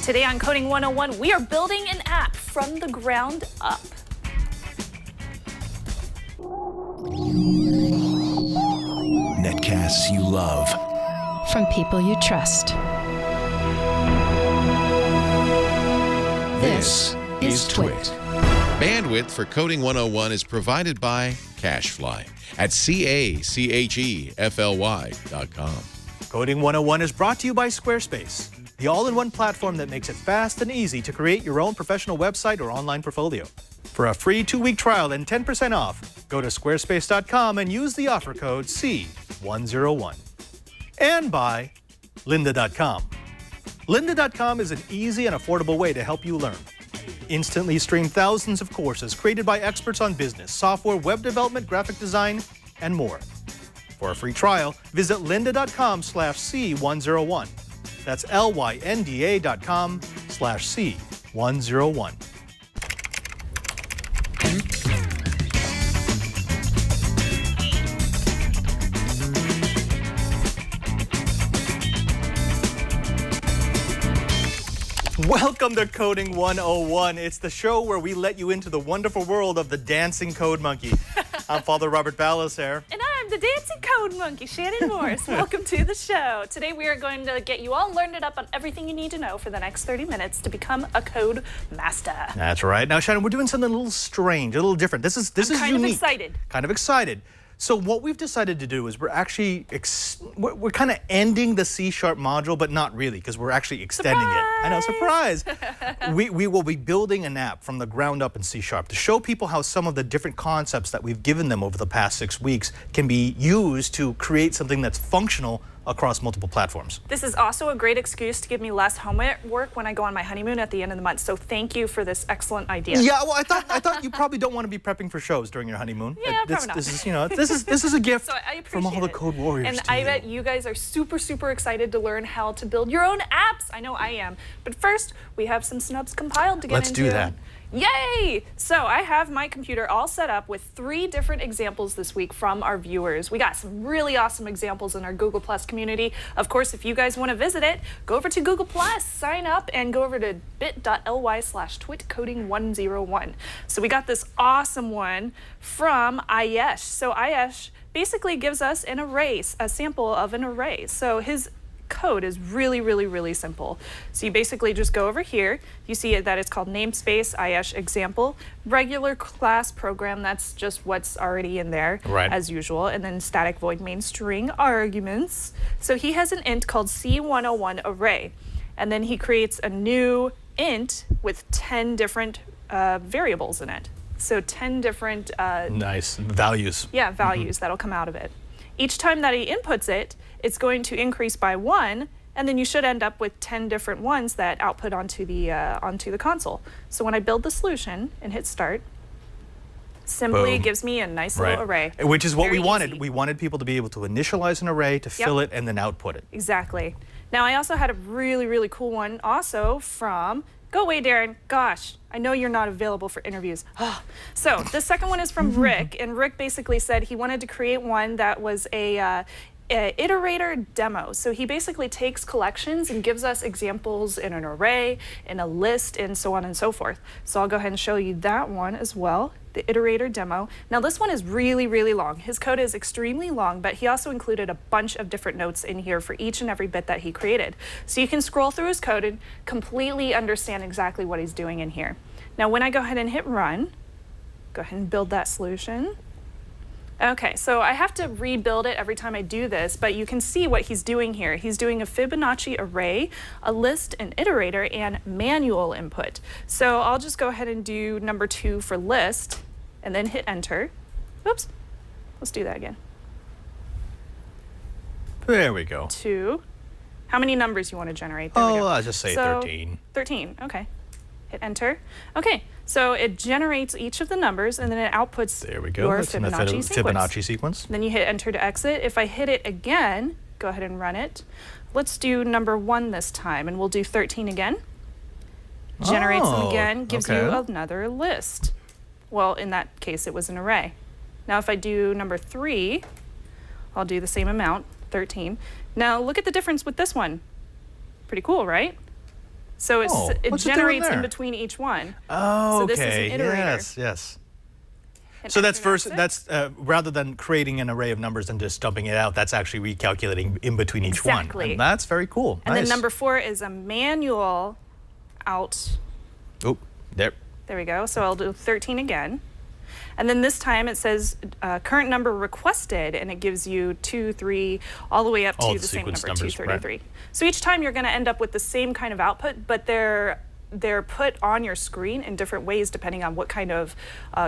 Today on Coding 101, we are building an app from the ground up. Netcasts you love. From people you trust. This is Twit. Bandwidth for Coding 101 is provided by CacheFly at CacheFly.com. Coding 101 is brought to you by Squarespace, the all-in-one platform that makes it fast and easy to create your own professional website or online portfolio. For a free 2-week trial and 10% off, go to squarespace.com and use the offer code C101. And by Lynda.com. Lynda.com is an easy and affordable way to help you learn. Instantly stream thousands of courses created by experts on business, software, web development, graphic design, and more. For a free trial, visit lynda.com/C101. That's lynda.com/C101. Welcome to Coding 101. It's the show where we let you into the wonderful world of the dancing code monkey. I'm Father Robert Ballecer. And I'm the dancing code monkey, Shannon Morris. Welcome to the show. Today we are going to get you all learned up on everything you need to know for the next 30 minutes to become a code master. That's right. Now, Shannon, we're doing something a little strange, a little different. This is unique. Kind of excited. Kind of excited. So what we've decided to do is we're actually we're kind of ending the C# module, but not really, because we're actually extending it. I know, surprise. we will be building an app from the ground up in C# to show people how some of the different concepts that we've given them over the past 6 weeks can be used to create something that's functional across multiple platforms. This is also a great excuse to give me less homework when I go on my honeymoon at the end of the month. So thank you for this excellent idea. Yeah, well, I thought you probably don't want to be prepping for shows during your honeymoon. Yeah, probably not. This is a gift So I appreciate from all the code warriors. And I bet you guys are super, super excited to learn how to build your own apps. I know I am. But first, we have some snubs compiled to get into. Let's do that. Yay! So I have my computer all set up with 3 different examples this week from our viewers. We got some really awesome examples in our Google Plus community. Of course, if you guys want to visit it, go over to Google Plus, sign up, and go over to bit.ly/twitcoding101. So we got this awesome one from Ayesh. So Ayesh basically gives us an array, a sample of an array. So his code is really, really, really simple. So you basically just go over here. You see that it's called namespace Ayesh example, regular class program. That's just what's already in there, right, as usual. And then static void main string arguments. So he has an int called C101 array. And then he creates a new int with 10 different variables in it. So 10 different nice values. Yeah, values that'll come out of it. Each time that he inputs it, it's going to increase by 1, and then you should end up with 10 different ones that output onto the console. So when I build the solution and hit start, simply gives me a nice little array. Which is what we wanted. Easy. We wanted people to be able to initialize an array, to fill it, and then output it. Exactly. Now I also had a really, really cool one also from, go away, Darren. Gosh, I know you're not available for interviews. So the second one is from Rick, and Rick basically said he wanted to create one that was a iterator demo. So he basically takes collections and gives us examples in an array, in a list, and so on and so forth. So I'll go ahead and show you that one as well, the iterator demo. Now this one is really, really long. His code is extremely long, but he also included a bunch of different notes in here for each and every bit that he created. So you can scroll through his code and completely understand exactly what he's doing in here. Now when I go ahead and hit run, go ahead and build that solution. Okay, so I have to rebuild it every time I do this, but you can see what he's doing here. He's doing a Fibonacci array, a list, an iterator, and manual input. So I'll just go ahead and do number 2 for list, and then hit enter. Oops, let's do that again. There we go. 2. How many numbers you want to generate? There we go. I'll just say 13. 13, okay. Hit enter. Okay, so it generates each of the numbers and then it outputs There we go. your That's Fibonacci sequence. Fibonacci sequence. Then you hit enter to exit. If I hit it again, go ahead and run it. Let's do number 1 this time, and we'll do 13 again. Generates them again, gives you another list. Well, in that case, it was an array. Now if I do number 3, I'll do the same amount, 13. Now look at the difference with this one. Pretty cool, right? So it what's it doing generates in there? between each one. Oh, So this is an okay. iterator. Yes. And So that's after first. it- That's rather than creating an array of numbers and just dumping it out. That's actually recalculating in between each Exactly. one. And that's very cool. And nice. then number 4 is a manual out. Oh, there. There we go. So I'll do 13 again. And then this time it says current number requested, and it gives you 2, 3, all the way up All to the the same sequence number, numbers, 233. So each time you're going to end up with the same kind of output, but they're put on your screen in different ways depending on what kind of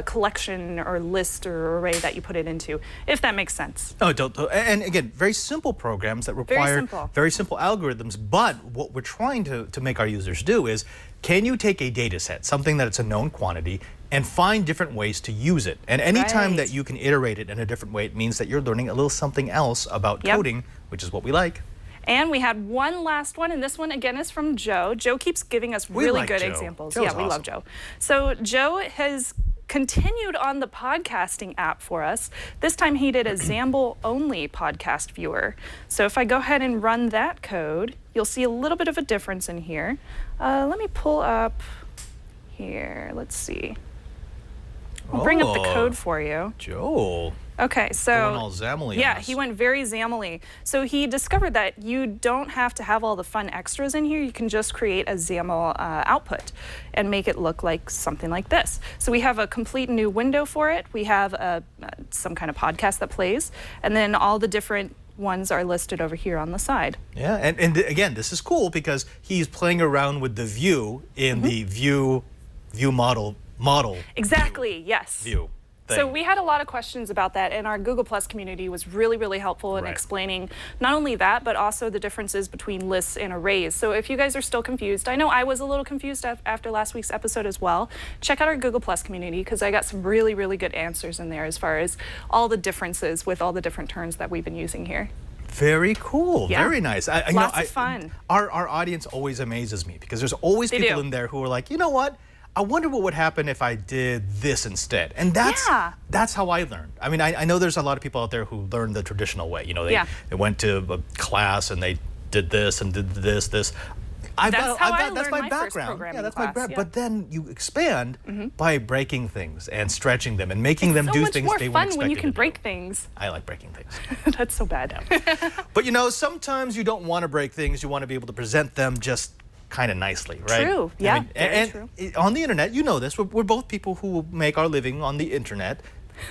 collection or list or array that you put it into, if that makes sense. Oh, and again, very simple programs that require simple. very simple algorithms. But what we're trying to make our users do is, can you take a data set, something that it's a known quantity, and find different ways to use it? And anytime Right. that you can iterate it in a different way, it means that you're learning a little something else about Yep. coding, which is what we like. And we had one last one, and this one again is from Joe. Joe keeps giving us We really like good Joe. examples. Joe's Yeah, we love awesome. Joe. So Joe has continued on the podcasting app for us. This time he did a Xaml only podcast viewer. So if I go ahead and run that code, you'll see a little bit of a difference in here. Let me pull up here. Let's see. I'll bring up the Oh. code for you. Joe. Okay, so Going all XAML-y on yeah, us. he went very XAML-y. So he discovered that you don't have to have all the fun extras in here. You can just create a XAML output and make it look like something like this. So we have a complete new window for it. We have some kind of podcast that plays, and then all the different ones are listed over here on the side. Yeah, and again, this is cool because he's playing around with the view in the view model Exactly. Yes. view. So thing. we had a lot of questions about that, and our Google Plus community was really, really helpful in Right. explaining not only that, but also the differences between lists and arrays. So if you guys are still confused, I know I was a little confused after last week's episode as well, check out our Google Plus community because I got some really, really good answers in there as far as all the differences with all the different terms that we've been using here. Very cool. Yeah. Very nice. Lots of fun. Our audience always amazes me because there's always They people do. in there who are like, you know what? I wonder what would happen if I did this instead. And that's Yeah. that's how I learned. I mean, I know there's a lot of people out there who learned the traditional way. You know, they went to a class and they did this and did this. That's how I that's learned my my first background. programming Yeah, that's class, my background. yeah. But then you expand by breaking things and stretching them and making them So do much things more they weren't fun expected when you to can do. break things. I like breaking things. That's so bad. But you know, sometimes you don't want to break things. You want to be able to present them just kind of nicely, right? True. Yeah, very and true. on the internet, you know this. We're both people who make our living on the internet,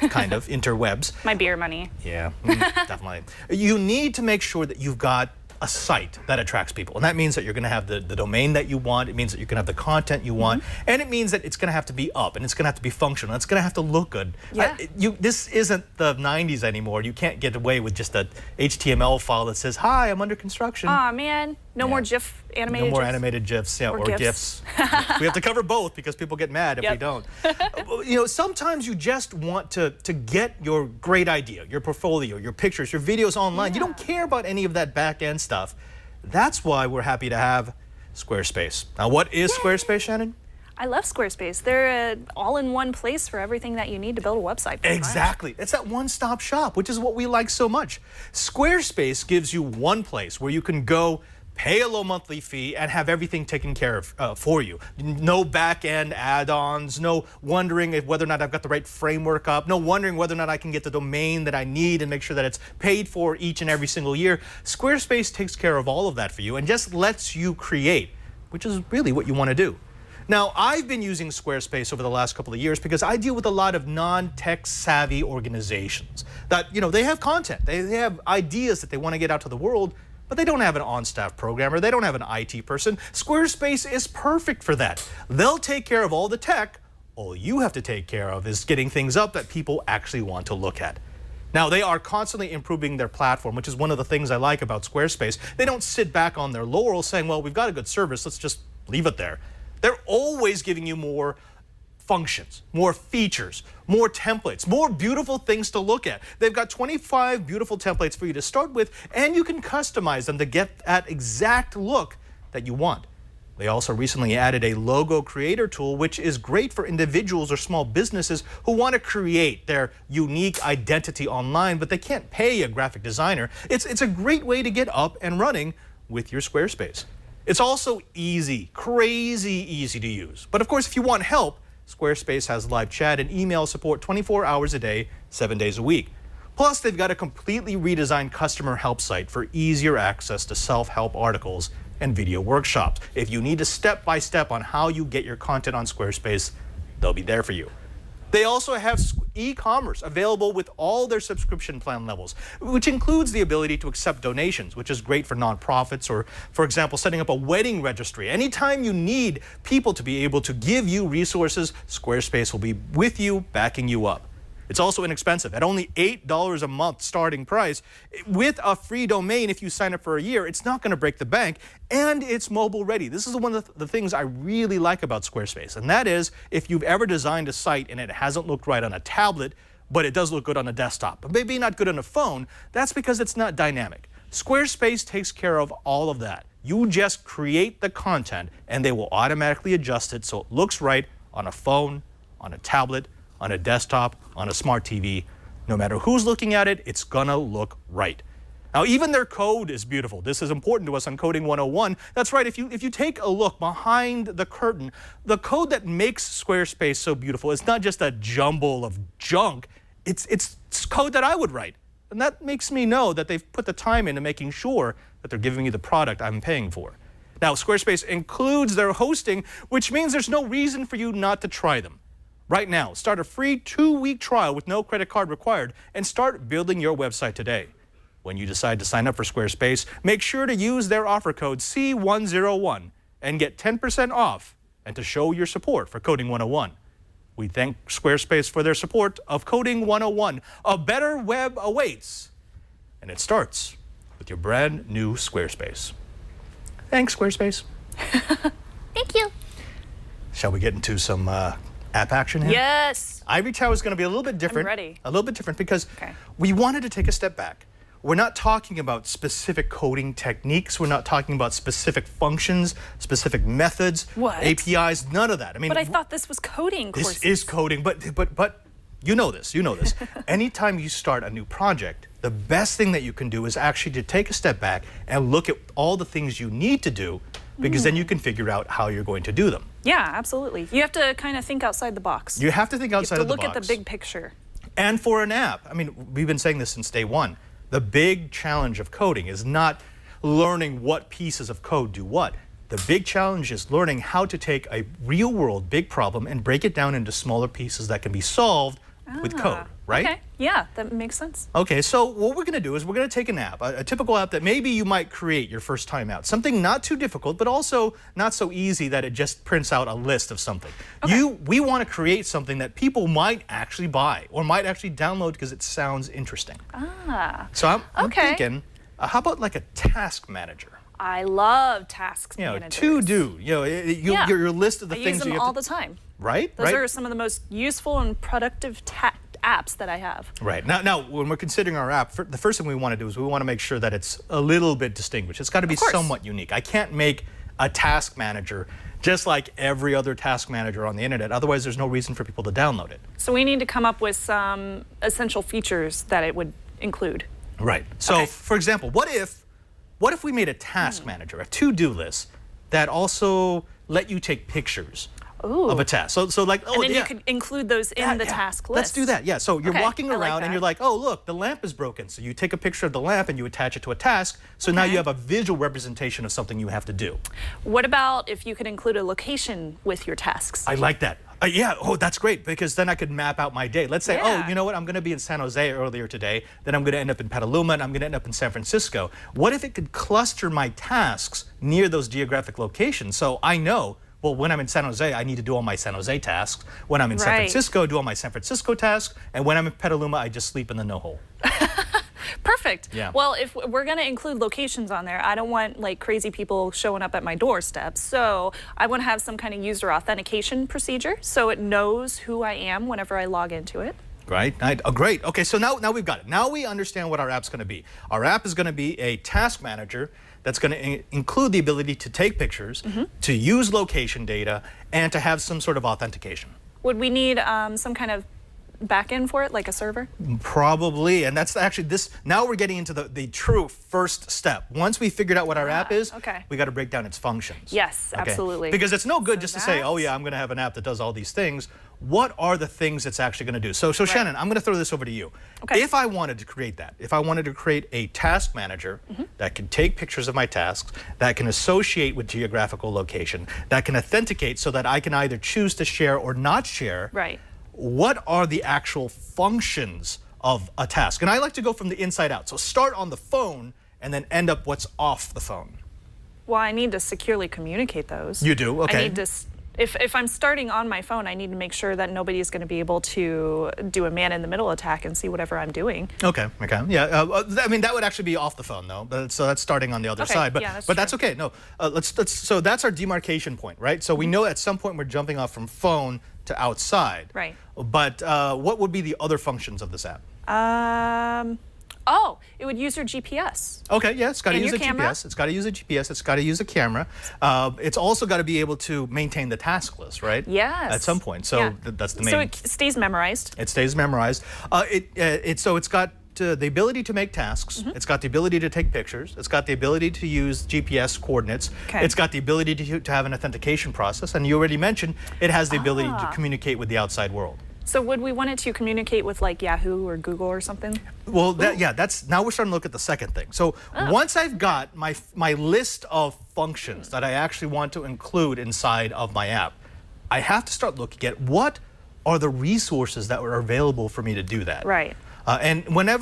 kind of interwebs. My beer money. Yeah, definitely. You need to make sure that you've got a site that attracts people. And that means that you're going to have the domain that you want. It means that you're going to have the content you want. And it means that it's going to have to be up and it's going to have to be functional. It's going to have to look good. Yeah. This isn't the 90s anymore. You can't get away with just a HTML file that says, "Hi, I'm under construction." Aw, man. No more GIF animated No more GIFs? animated GIFs, yeah, Or or GIFs. GIFs. We have to cover both because people get mad if we Yep. don't. You know, sometimes you just want to get your great idea, your portfolio, your pictures, your videos online. You don't care about any of that back end stuff. That's why we're happy to have Squarespace. Now, what is Squarespace, Shannon? I love Squarespace. They're an all-in-one place for everything that you need to build a website. pretty much. Exactly. It's that one-stop shop, which is what we like so much. Squarespace gives you one place where you can go, pay a low monthly fee, and have everything taken care of for you. No back-end add-ons, no wondering whether or not I've got the right framework up, no wondering whether or not I can get the domain that I need and make sure that it's paid for each and every single year. Squarespace takes care of all of that for you and just lets you create, which is really what you want to do. Now, I've been using Squarespace over the last couple of years because I deal with a lot of non-tech savvy organizations that, you know, they have content, they have ideas that they want to get out to the world, but they don't have an on-staff programmer, they don't have an IT person. Squarespace is perfect for that. They'll take care of all the tech. All you have to take care of is getting things up that people actually want to look at. Now, they are constantly improving their platform, which is one of the things I like about Squarespace. They don't sit back on their laurels saying, well, we've got a good service, let's just leave it there. They're always giving you more functions, more features, more templates, more beautiful things to look at. They've got 25 beautiful templates for you to start with, and you can customize them to get that exact look that you want. They also recently added a logo creator tool, which is great for individuals or small businesses who want to create their unique identity online, but they can't pay a graphic designer. It's a great way to get up and running with your Squarespace. It's also easy, crazy easy to use. But of course, if you want help, Squarespace has live chat and email support 24 hours a day, 7 days a week. Plus, they've got a completely redesigned customer help site for easier access to self-help articles and video workshops. If you need a step-by-step on how you get your content on Squarespace, they'll be there for you. They also have e-commerce available with all their subscription plan levels, which includes the ability to accept donations, which is great for nonprofits or, for example, setting up a wedding registry. Anytime you need people to be able to give you resources, Squarespace will be with you, backing you up. It's also inexpensive at only $8 a month starting price. With a free domain, if you sign up for a year, it's not going to break the bank, and it's mobile ready. This is one of the things I really like about Squarespace, and that is if you've ever designed a site and it hasn't looked right on a tablet, but it does look good on a desktop, but maybe not good on a phone, that's because it's not dynamic. Squarespace takes care of all of that. You just create the content, and they will automatically adjust it so it looks right on a phone, on a tablet, on a desktop, on a smart TV. No matter who's looking at it, it's gonna look right. Now, even their code is beautiful. This is important to us on Coding 101. That's right, if you take a look behind the curtain, the code that makes Squarespace so beautiful is not just a jumble of junk, it's code that I would write. And that makes me know that they've put the time into making sure that they're giving me the product I'm paying for. Now, Squarespace includes their hosting, which means there's no reason for you not to try them. Right now, start a free 2-week trial with no credit card required and start building your website today. When you decide to sign up for Squarespace, make sure to use their offer code C101 and get 10% off and to show your support for Coding 101. We thank Squarespace for their support of Coding 101. A better web awaits, and it starts with your brand new Squarespace. Thanks, Squarespace. Thank you. Shall we get into some app action here? Yes. Ivory Tower is going to be a little bit different. I'm ready. A little bit different because Okay. we wanted to take a step back. We're not talking about specific coding techniques. We're not talking about specific functions, specific methods, What? APIs, none of that. I mean, But I thought this was coding courses. this is coding, but you know this. Anytime you start a new project, the best thing that you can do is actually to take a step back and look at all the things you need to do, because then you can figure out how you're going to do them. Yeah, absolutely. You have to kind of think outside the box. You have to think outside you of have the to box. look at the big picture. And for an app, I mean, we've been saying this since day one. The big challenge of coding is not learning what pieces of code do what. The big challenge is learning how to take a real-world big problem and break it down into smaller pieces that can be solved with code, right? Okay. Yeah, that makes sense. Okay, so what we're going to do is we're going to take an app, a typical app that maybe you might create your first time out. Something not too difficult, but also not so easy that it just prints out a list of something. Okay. We want to create something that people might actually buy or might actually download because it sounds interesting. So I'm Okay. thinking, how about like a task manager? I love tasks managers. To do. Yeah. Your list of the I things use them you all have the time. Right? Those right? are some of the most useful and productive apps that I have. Right. Now, when we're considering our app, the first thing we want to do is we want to make sure that it's a little bit distinguished. It's got to be course. somewhat unique. I can't make a task manager just like every other task manager on the internet. Otherwise, there's no reason for people to download it. So we need to come up with some essential features that it would include. Right. So, Okay. for example, what if we made a task manager, a to-do list that also let you take pictures of a task? So like, And then you could include those in the task list. Let's do that. Yeah. So you're Okay, walking I like around and that. you're like, oh, look, the lamp is broken. So you take a picture of the lamp and you attach it to a task. So now Okay. you have a visual representation of something you have to do. What about if you could include a location with your tasks? I like that. Yeah. Oh, that's great, because then I could map out my day. Let's say, Yeah. oh, you know what? I'm going to be in San Jose earlier today. Then I'm going to end up in Petaluma, and I'm going to end up in San Francisco. What if it could cluster my tasks near those geographic locations? So I know, well, when I'm in San Jose, I need to do all my San Jose tasks. When I'm in San Right. Francisco, do all my San Francisco tasks. And when I'm in Petaluma, I just sleep in the no-hole. Perfect. Yeah. Well, if we're going to include locations on there, I don't want like crazy people showing up at my doorstep. So I want to have some kind of user authentication procedure so it knows who I am whenever I log into it. Right? Oh, great. Okay, so now we've got it. Now we understand what our app's going to be. Our app is going to be a task manager that's going to include the ability to take pictures, to use location data, and to have some sort of authentication. Would we need some kind of backend for it, like a server? Probably, and that's actually this. Now we're getting into the true first step. Once we figured out what our app is, okay. we got to break down its functions. Yes, Okay? absolutely. Because it's no good So just to say, oh that's- yeah, I'm going to have an app that does all these things. What are the things it's actually going to do? So Shannon, I'm going to throw this over to you. Okay. If I wanted to create that, if I wanted to create a task manager that can take pictures of my tasks, that can associate with geographical location, that can authenticate so that I can either choose to share or not share, Right. what are the actual functions of a task? And I like to go from the inside out. So start on the phone and then end up what's off the phone. Well, I need to securely communicate those. You do? Okay. I need to, if I'm starting on my phone, I need to make sure that nobody's going to be able to do a man-in-the-middle attack and see whatever I'm doing. Okay. Yeah. I mean, that would actually be off the phone, though. But so that's starting on the other Okay, side. But yeah, that's that's okay. No. So that's our demarcation point, right? So we know at some point we're jumping off from phone to outside. Right. But what would be the other functions of this app? Oh, it would use your GPS. Okay, yeah, it's got to And use a your camera? GPS. It's got to use a GPS. It's got to use a camera. It's also got to be able to maintain the task list, right? Yes. At some point. So Yeah. that's the main. So it stays memorized. It stays memorized. So it's got the ability to make tasks. Mm-hmm. It's got the ability to take pictures. It's got the ability to use GPS coordinates. Okay. It's got the ability to have an authentication process. And you already mentioned it has the ability to communicate with the outside world. So would we want it to communicate with like Yahoo or Google or something? Well, that's now we're starting to look at the second thing. So once I've got my list of functions that I actually want to include inside of my app, I have to start looking at what are the resources that are available for me to do that. Right. And when I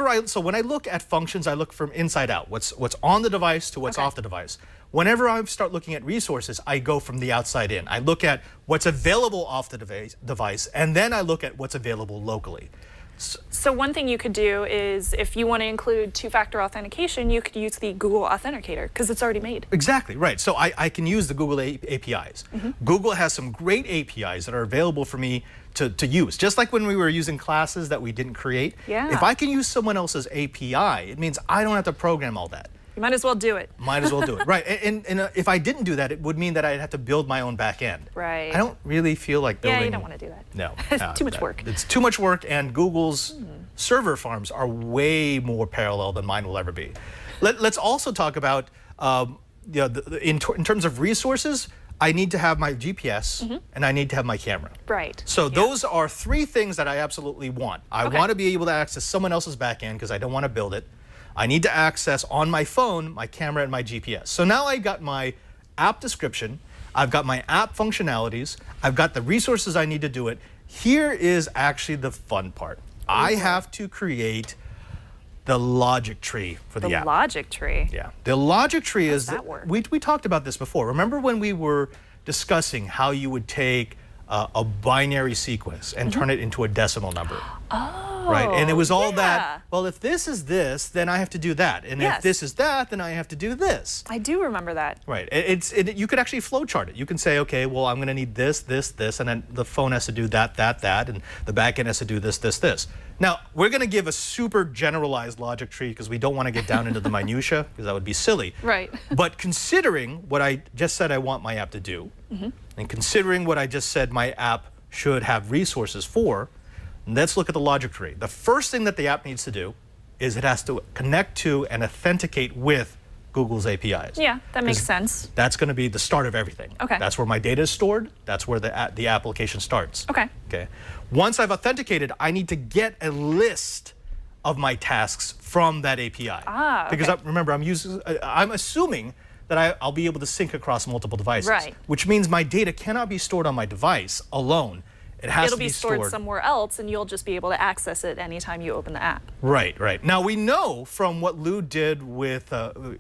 look at functions, I look from inside out. What's on the device to what's Okay. off the device. Whenever I start looking at resources, I go from the outside in. I look at what's available off the device, and then I look at what's available locally. So one thing you could do is if you want to include two-factor authentication, you could use the Google Authenticator because it's already made. Exactly, right. So I can use the Google APIs. Google has some great APIs that are available for me to use. Just like when we were using classes that we didn't create. Yeah. If I can use someone else's API, it means I don't have to program all that. You might as well do it. Might as well do it. Right. And if I didn't do that, it would mean that I'd have to build my own back end. Right. I don't really feel like building. Yeah, you don't want to do that. No. It's too much work. It's too much work, and Google's server farms are way more parallel than mine will ever be. Let's also talk about, in terms of resources, I need to have my GPS and I need to have my camera. Right. So Yeah. those are three things that I absolutely want. I Okay. want to be able to access someone else's backend because I don't want to build it. I need to access on my phone my camera and my GPS. So now I got my app description, I've got my app functionalities, I've got the resources I need to do it. Here is actually the fun part. I have to create the logic tree for the The app. logic tree. Yeah, the logic tree is that work? we talked about this before. Remember when we were discussing how you would take a binary sequence and turn it into a decimal number? Oh, Right, and it was all yeah. that. Well, if this is this, then I have to do that, and Yes. if this is that, then I have to do this. I do remember that. Right. You could actually flowchart it. You can say, okay, well, I'm going to need this, this, this, and then the phone has to do that, that, that, and the backend has to do this, this, this. Now, we're going to give a super generalized logic tree because we don't want to get down into the minutia because that would be silly. Right. But considering what I just said I want my app to do, and considering what I just said my app should have resources for, let's look at the logic tree. The first thing that the app needs to do is it has to connect to and authenticate with Google's APIs. Yeah, that makes 'Cause sense. That's going to be the start of everything. Okay. That's where my data is stored. That's where the application starts. Okay. Okay. Once I've authenticated, I need to get a list of my tasks from that API. Ah, Because okay. remember, I'm assuming that I'll be able to sync across multiple devices. Right. Which means my data cannot be stored on my device alone. It has It'll to be stored somewhere else, and you'll just be able to access it anytime you open the app. Right, right. Now we know from what Lou did with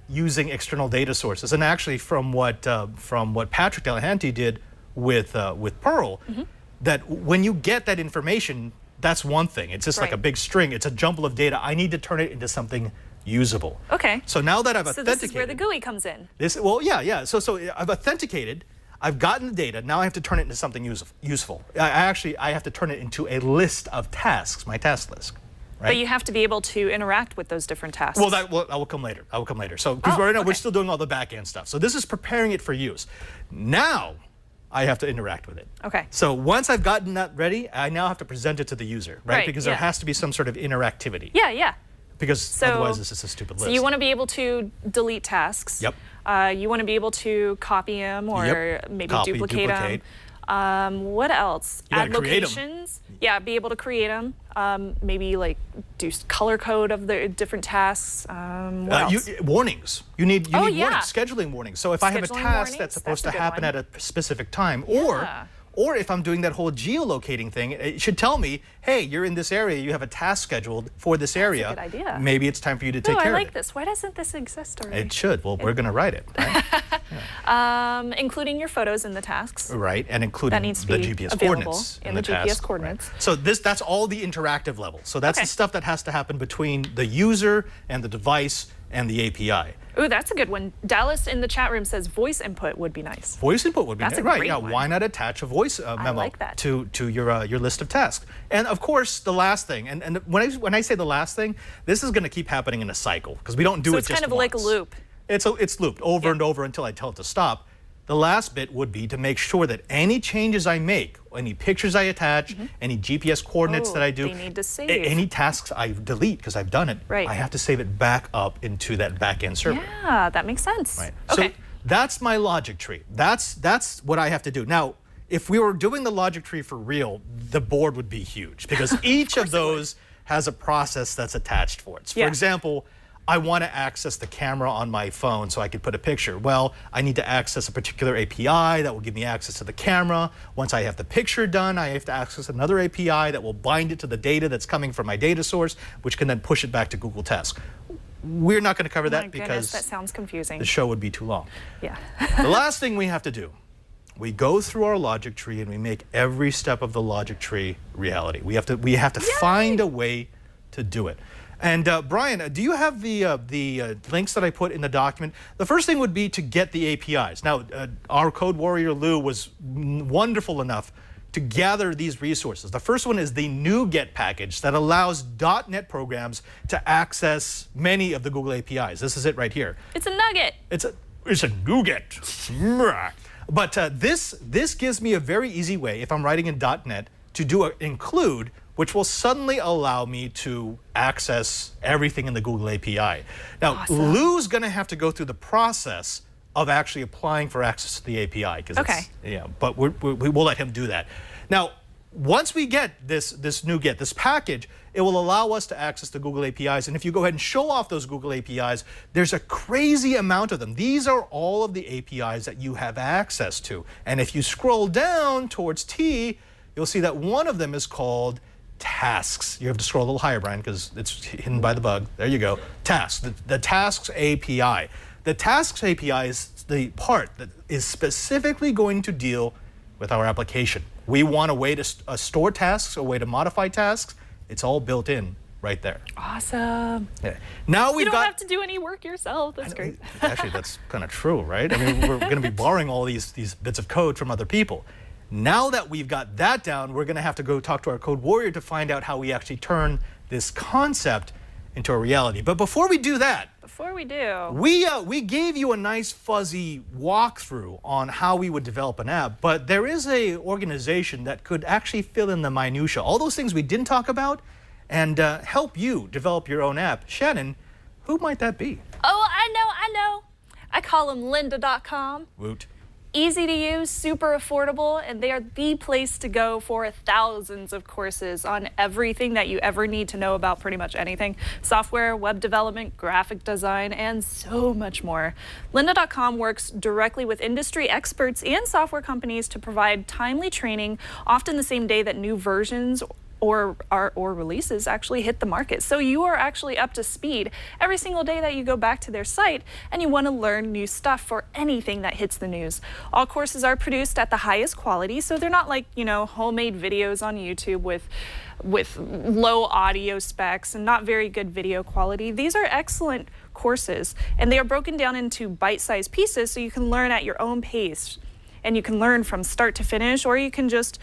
using external data sources, and actually from what Patrick Delahanty did with Pearl, that when you get that information, that's one thing. It's just like a Right. big string. It's a jumble of data. I need to turn it into something usable. Okay. So now that I've So authenticated, this is where the GUI comes in. So I've authenticated. I've gotten the data. Now I have to turn it into something useful. I have to turn it into a list of tasks, my task list. Right? But you have to be able to interact with those different tasks. Well, that will come later. I will come later. So because right now we're okay. still doing all the back end stuff. So this is preparing it for use. Now I have to interact with it. Okay. So once I've gotten that ready, I now have to present it to the user, right? Right, Because there yeah. has to be some sort of interactivity. Yeah, yeah. Because otherwise it's just a stupid list. So you want to be able to delete tasks. Yep. You want to be able to copy them or Yep. maybe Copy, duplicate duplicate. them. What else? You Add gotta create 'em. locations. Yeah, be able to create them. Maybe like do color code of the different tasks. What else? Warnings. You need Oh, warnings, yeah. scheduling warnings. So if I have a Scheduling task warnings, that's supposed that's to a good happen one. at a specific time, Yeah. or if I'm doing that whole geolocating thing, it should tell me, hey, you're in this area, you have a task scheduled for this area. good idea. Maybe it's time for you to take Oh, I care like of it. this. Why doesn't this exist already? It should. Well, we're going to write it, right? Including your photos in the tasks. Right, and including That needs to the be GPS available coordinates in the GPS task, coordinates. Right. So that's all the interactive level. So that's Okay. the stuff that has to happen between the user and the device and the API. Ooh, that's a good one. Dallas in the chat room says voice input would be nice. Voice input would be That's a right. great Yeah, one. why not attach a voice memo like that. to your list of tasks? And of course, the last thing. And when I say the last thing, this is going to keep happening in a cycle because we don't do So it it's just kind of like a once. loop. It's looped over Yeah. and over until I tell it to stop. The last bit would be to make sure that any changes I make, any pictures I attach, any GPS coordinates Oh, that I do, they need to save. any tasks I delete because I've done it, Right. I have to save it back up into that back-end server. Yeah, that makes sense. Right. Okay. So that's my logic tree. That's what I have to do. Now, if we were doing the logic tree for real, the board would be huge because each of those has a process that's attached for it. So Yeah. for example, I want to access the camera on my phone so I could put a picture. Well, I need to access a particular API that will give me access to the camera. Once I have the picture done, I have to access another API that will bind it to the data that's coming from my data source, which can then push it back to Google Task. We're not going to cover Oh my that goodness, because that sounds confusing. the show would be too long. Yeah. The last thing we have to do, we go through our logic tree and we make every step of the logic tree reality. We have to find a way to do it. And Brian, do you have the links that I put in the document? The first thing would be to get the APIs. Now, our code warrior Lou was wonderful enough to gather these resources. The first one is the NuGet package that allows .NET programs to access many of the Google APIs. This is it right here. It's a nugget. It's a NuGet. But this gives me a very easy way, if I'm writing in .NET, to do an include, which will suddenly allow me to access everything in the Google API. Now, Awesome. Lou's going to have to go through the process of actually applying for access to the API. Okay. But we will let him do that. Now, once we get this NuGet, this package, it will allow us to access the Google APIs. And if you go ahead and show off those Google APIs, there's a crazy amount of them. These are all of the APIs that you have access to. And if you scroll down towards T, you'll see that one of them is called tasks. You have to scroll a little higher, Brian, because it's hidden by the bug. There you go. Tasks, the tasks API. The tasks API is the part that is specifically going to deal with our application. We want a way to store tasks, a way to modify tasks. It's all built in right there. Awesome. Yeah. Now we've You don't got. have to do any work yourself. That's great. Actually, that's kind of true, right? I mean, we're going to be borrowing all these bits of code from other people. Now that we've got that down, we're going to have to go talk to our code warrior to find out how we actually turn this concept into a reality. But before we do that, Before we do, we gave you a nice fuzzy walkthrough on how we would develop an app, but there is a organization that could actually fill in the minutia, all those things we didn't talk about, and help you develop your own app. Shannon, who might that be? oh, I know. I call them lynda.com. Woot. Easy to use, super affordable, and they are the place to go for thousands of courses on everything that you ever need to know about pretty much anything. Software, web development, graphic design, and so much more. Lynda.com works directly with industry experts and software companies to provide timely training, often the same day that new versions or releases actually hit the market. So you are actually up to speed every single day that you go back to their site and you want to learn new stuff for anything that hits the news. All courses are produced at the highest quality, so they're not like, homemade videos on YouTube with low audio specs and not very good video quality. These are excellent courses, and they are broken down into bite-sized pieces so you can learn at your own pace. And you can learn from start to finish, or you can just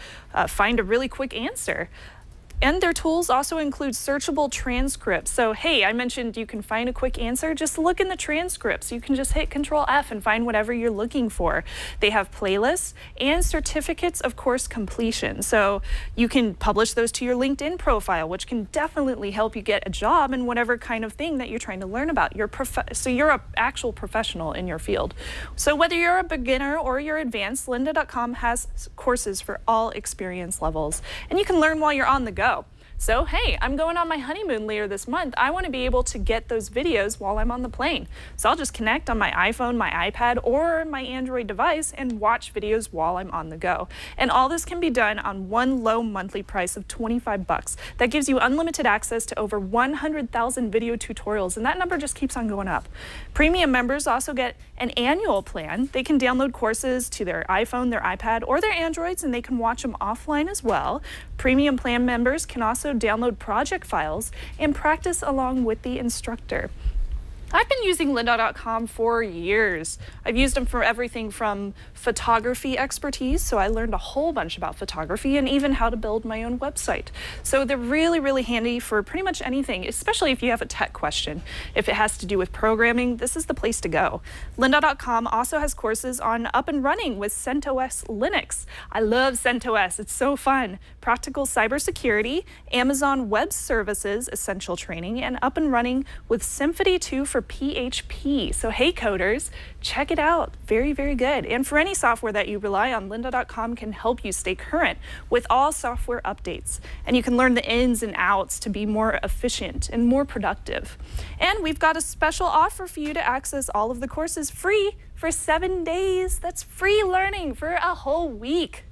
find a really quick answer. And their tools also include searchable transcripts. So, hey, I mentioned you can find a quick answer. Just look in the transcripts. You can just hit Control F and find whatever you're looking for. They have playlists and certificates of course completion. So you can publish those to your LinkedIn profile, which can definitely help you get a job in whatever kind of thing that you're trying to learn about. So you're an actual professional in your field. So whether you're a beginner or you're advanced, lynda.com has courses for all experience levels. And you can learn while you're on the go. So, hey, I'm going on my honeymoon later this month. I want to be able to get those videos while I'm on the plane. So I'll just connect on my iPhone, my iPad, or my Android device and watch videos while I'm on the go. And all this can be done on one low monthly price of $25. That gives you unlimited access to over 100,000 video tutorials, and that number just keeps on going up. Premium members also get an annual plan. They can download courses to their iPhone, their iPad, or their Androids, and they can watch them offline as well. Premium plan members can also download project files and practice along with the instructor. I've been using lynda.com for years. I've used them for everything from photography expertise, so I learned a whole bunch about photography and even how to build my own website. So they're really, really handy for pretty much anything, especially if you have a tech question. If it has to do with programming, this is the place to go. Lynda.com also has courses on up and running with CentOS Linux. I love CentOS, it's so fun. Practical cybersecurity, Amazon Web Services essential training, and up and running with Symfony 2 for PHP. So hey coders, check it out. Very, very good. And for any software that you rely on, lynda.com can help you stay current with all software updates. And you can learn the ins and outs to be more efficient and more productive. And we've got a special offer for you to access all of the courses free for 7 days. That's free learning for a whole week.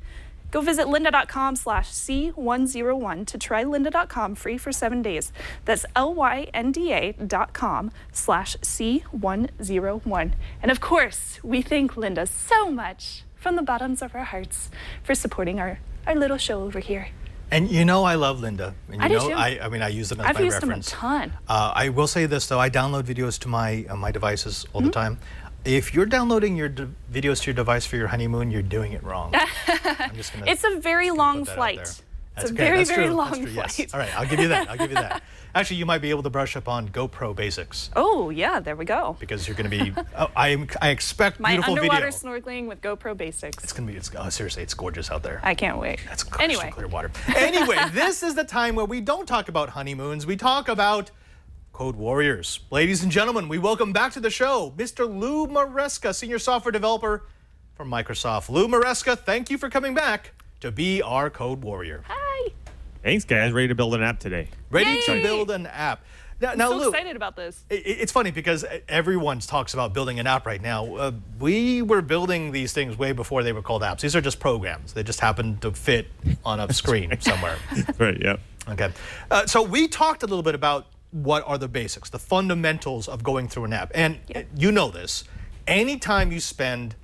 Go visit lynda.com/C101 to try lynda.com free for 7 days. That's lynda.com/C101. And of course, we thank Lynda so much from the bottoms of our hearts for supporting our little show over here. And you know I love Lynda. And you I do know, too. I mean, I use them as I've my used reference. them a ton. I will say this, though. I download videos to my devices all the time. If you're downloading your videos to your device for your honeymoon, you're doing it wrong. I'm just gonna, It's a very long flight. It's a very, very long flight. Yes. All right, I'll give you that. I'll give you that. Actually, you might be able to brush up on GoPro basics Oh, yeah, there we go. because you're going to be. I expect My beautiful underwater video. snorkeling with GoPro basics. It's going to be. seriously, it's gorgeous out there. I can't wait. That's crystal Anyway. clear water. Anyway, this is the time where we don't talk about honeymoons. We talk about Code Warriors. Ladies and gentlemen, we welcome back to the show Mr. Lou Maresca, Senior Software Developer from Microsoft. Lou Maresca, thank you for coming back to be our Code Warrior. Hi. Thanks, guys. Ready to build an app today. Ready Yay! to build an app. Now, I'm now so Lou, excited about this. it's funny because everyone talks about building an app right now. We were building these things way before they were called apps. These are just programs. They just happen to fit on a screen somewhere. Right, yeah. Okay. So we talked a little bit about what are the basics, the fundamentals of going through an app. And you know this. Anytime you spend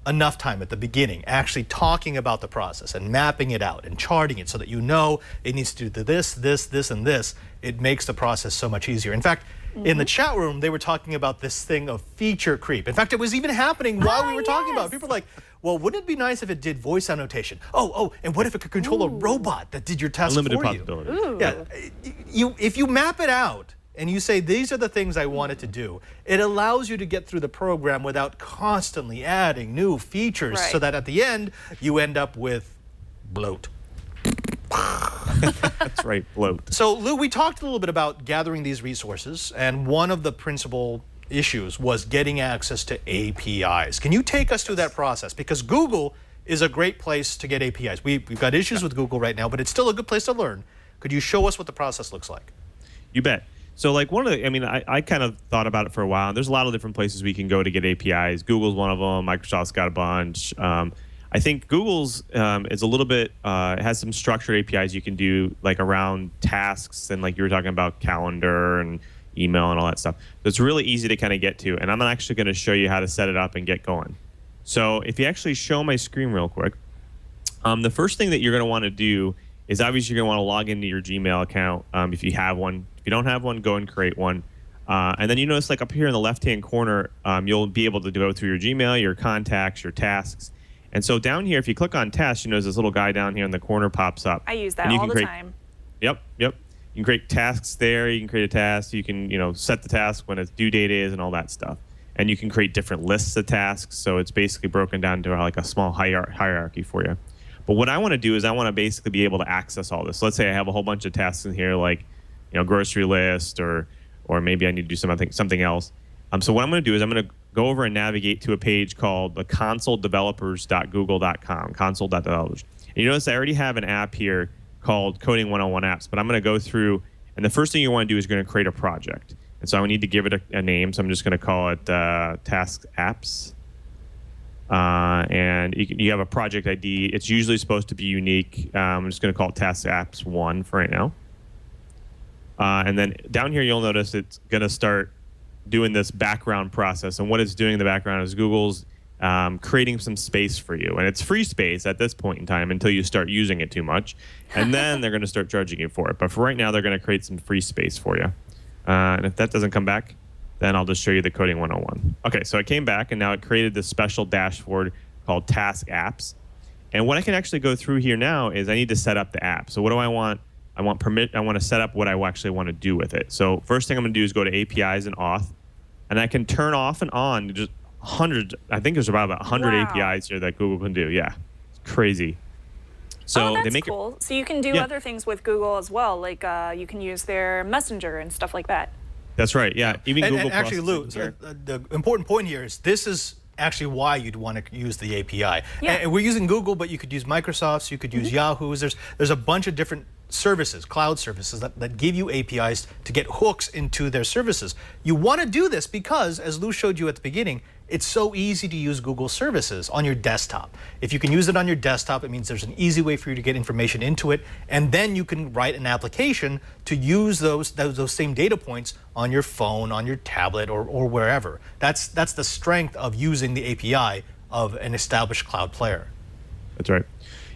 enough time at the beginning actually talking about the process and mapping it out and charting it so that you know it needs to do this, this, and this, it makes the process so much easier. In fact, in the chat room, they were talking about this thing of feature creep. In fact, it was even happening while we were talking about it. People were like, well, wouldn't it be nice if it did voice annotation? Oh, and what if it could control a robot that did your task Unlimited for possibilities. you? Yeah, if you map it out and you say, these are the things I want it to do, it allows you to get through the program without constantly adding new features so that at the end, you end up with bloat. That's right, bloat. So, Lou, we talked a little bit about gathering these resources, and one of the principal issues was getting access to APIs. Can you take us through that process? Because Google is a great place to get APIs. We've got issues with Google right now, but it's still a good place to learn. Could you show us what the process looks like? You bet. So like one of the, I kind of thought about it for a while. And there's a lot of different places we can go to get APIs. Google's one of them. Microsoft's got a bunch. I think Google's is a little bit, has some structured APIs you can do like around tasks and like you were talking about calendar and email and all that stuff. So it's really easy to kind of get to. And I'm actually going to show you how to set it up and get going. So if you actually show my screen real quick, the first thing that you're going to want to do is obviously you're going to want to log into your Gmail account if you have one. If you don't have one, go and create one. And then you notice like up here in the left-hand corner, you'll be able to go through your Gmail, your contacts, your tasks. And so down here, if you click on tasks, you notice this little guy down here in the corner pops up. I use that and you all can the create, time. Yep. You can create tasks there. You can create a task. You can, set the task when its due date is and all that stuff. And you can create different lists of tasks. So it's basically broken down to like a small hierarchy for you. But what I want to do is I want to basically be able to access all this. So let's say I have a whole bunch of tasks in here, like, grocery list, or maybe I need to do something else. So what I'm going to do is I'm going to go over and navigate to a page called the consoledevelopers.google.com, console.developers. And you notice I already have an app here called Coding 101 Apps, but I'm going to go through, and the first thing you want to do is going to create a project. And so I need to give it a name, so I'm just going to call it Task Apps. And you have a project ID. It's usually supposed to be unique. I'm just going to call it Task Apps 1 for right now. And then down here, you'll notice it's going to start doing this background process. And what it's doing in the background is Google's creating some space for you. And it's free space at this point in time until you start using it too much. And then they're going to start charging you for it. But for right now, they're going to create some free space for you. And if that doesn't come back, then I'll just show you the Coding 101. Okay, so it came back, and now it created this special dashboard called Task Apps. And what I can actually go through here now is I need to set up the app. So what do I want? I want to set up what I actually want to do with it. So first thing I'm going to do is go to APIs and auth, and I can turn off and on just hundreds. I think there's about 100 Wow. APIs here that Google can do. Yeah, it's crazy. So that's they make cool. So you can do Yeah. other things with Google as well, like you can use their Messenger and stuff like that. That's right. Yeah, even And Google. actually, Lou, processing here. the important point here is this is actually why you'd want to use the API. Yeah. And we're using Google, but you could use Microsoft's, you could use Yahoo's. There's a bunch of different services, cloud services that give you APIs to get hooks into their services. You want to do this because, as Lou showed you at the beginning, it's so easy to use Google services on your desktop. If you can use it on your desktop, it means there's an easy way for you to get information into it, and then you can write an application to use those same data points on your phone, on your tablet, or wherever. That's the strength of using the API of an established cloud player. That's right.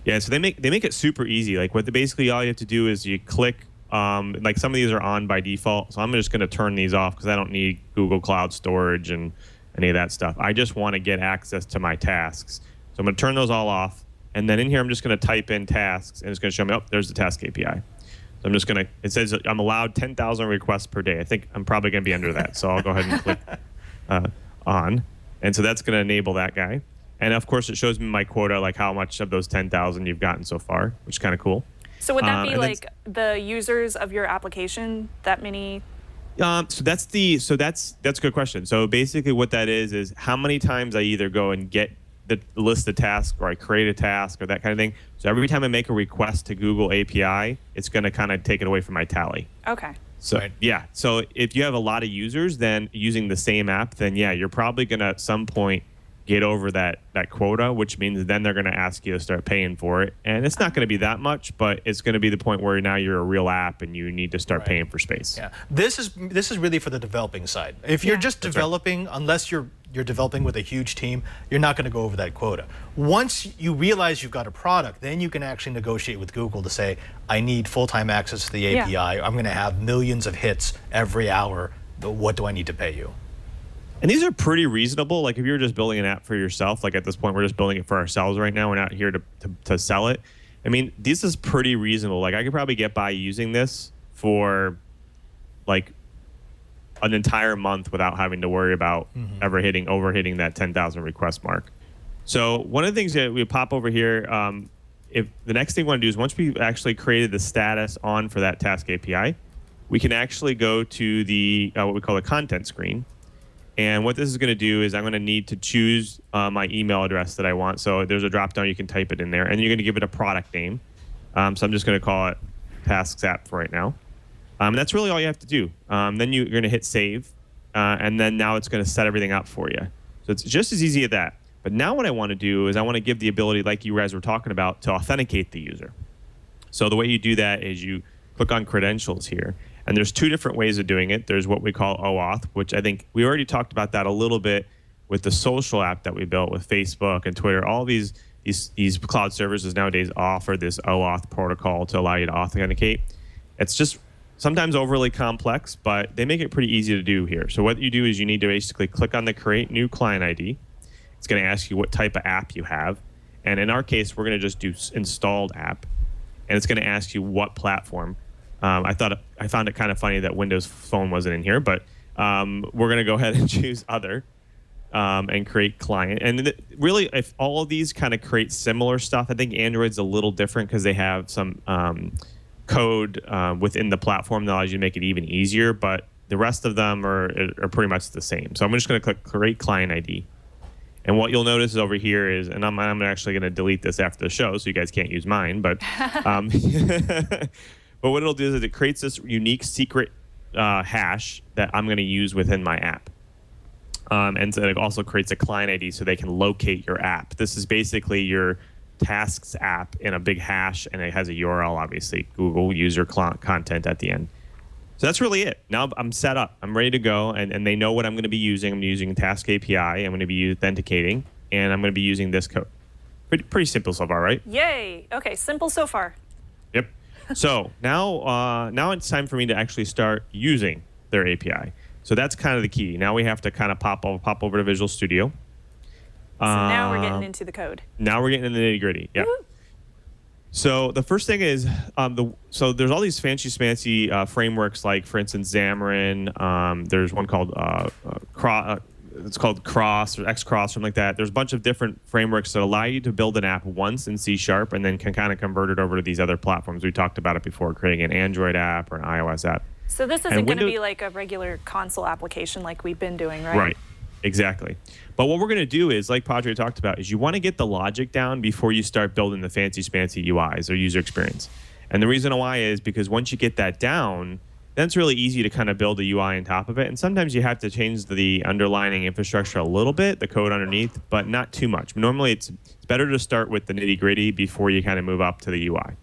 Yeah, so they make it super easy. Like basically all you have to do is you click. Like some of these are on by default, so I'm just going to turn these off because I don't need Google Cloud Storage and any of that stuff. I just want to get access to my tasks. So I'm going to turn those all off. And then in here, I'm just going to type in tasks, and it's going to show me, oh, there's the task API. So I'm just going to, it says I'm allowed 10,000 requests per day. I think I'm probably going to be under that. So I'll go ahead and click on. And so that's going to enable that guy. And of course, it shows me my quota, like how much of those 10,000 you've gotten so far, which is kind of cool. So would that be and then- like the users of your application, that many? So that's a good question. So basically what that is how many times I either go and get the list of tasks or I create a task or that kind of thing. So every time I make a request to Google API, it's going to kind of take it away from my tally. Okay. So Right. yeah, so if you have a lot of users then using the same app, then yeah, you're probably going to at some point get over that quota, which means then they're going to ask you to start paying for it. And it's not going to be that much, but it's going to be the point where now you're a real app and you need to start Right. paying for space. Yeah, this is really for the developing side. If you're Yeah. just developing, unless you're developing with a huge team, you're not going to go over that quota. Once you realize you've got a product, then you can actually negotiate with Google to say, I need full-time access to the Yeah. API. I'm going to have millions of hits every hour. What do I need to pay you? And these are pretty reasonable. Like if you're just building an app for yourself, like at this point, we're just building it for ourselves right now. We're not here to sell it. I mean, this is pretty reasonable. Like I could probably get by using this for like an entire month without having to worry about overhitting that 10,000 request mark. So one of the things that we pop over here, if the next thing we want to do is once we've actually created the status on for that task API, we can actually go to the what we call the content screen. And what this is going to do is I'm going to need to choose my email address that I want. So there's a drop down, you can type it in there, and you're going to give it a product name. So I'm just going to call it Tasks App for right now. And that's really all you have to do. Then you're going to hit save, and then now it's going to set everything up for you. So it's just as easy as that. But now what I want to do is I want to give the ability, like you guys were talking about, to authenticate the user. So the way you do that is you click on credentials here. And there's two different ways of doing it. There's what we call OAuth, which I think we already talked about that a little bit with the social app that we built with Facebook and Twitter. All these cloud services nowadays offer this OAuth protocol to allow you to authenticate. It's just sometimes overly complex, but they make it pretty easy to do here. So what you do is you need to basically click on the Create New Client ID. It's going to ask you what type of app you have. And in our case, we're going to just do Installed App. And it's going to ask you what platform. I found it kind of funny that Windows Phone wasn't in here, but we're going to go ahead and choose other and create client. And really, if all of these kind of create similar stuff, I think Android's a little different because they have some code within the platform that allows you to make it even easier, but the rest of them are pretty much the same. So I'm just going to click Create Client ID. And what you'll notice over here is, and I'm actually going to delete this after the show so you guys can't use mine, but but what it'll do is it creates this unique secret hash that I'm going to use within my app. And so it also creates a client ID so they can locate your app. This is basically your Tasks app in a big hash, and it has a URL, obviously, Google user content at the end. So that's really it. Now I'm set up. I'm ready to go, and they know what I'm going to be using. I'm using Task API. I'm going to be authenticating, and I'm going to be using this code. Pretty simple so far, right? Yay. Okay, simple so far. Yep. So now it's time for me to actually start using their API. So that's kind of the key. Now we have to kind of pop over to Visual Studio. So now we're getting into the code. Now we're getting into the nitty-gritty. Yeah. So the first thing is, so there's all these fancy frameworks, like for instance Xamarin. There's one called it's called Cross or XCross, something like that. There's a bunch of different frameworks that allow you to build an app once in C# and then can kind of convert it over to these other platforms. We talked about it before, creating an Android app or an iOS app. So this isn't going to be like a regular console application like we've been doing, right? Right. Exactly. But what we're going to do is, like Padre talked about, is you want to get the logic down before you start building the fancy UIs or user experience. And the reason why is because once you get that down, then it's really easy to kind of build a UI on top of it. And sometimes you have to change the underlying infrastructure a little bit, the code underneath, but not too much. Normally, it's better to start with the nitty-gritty before you kind of move up to the UI.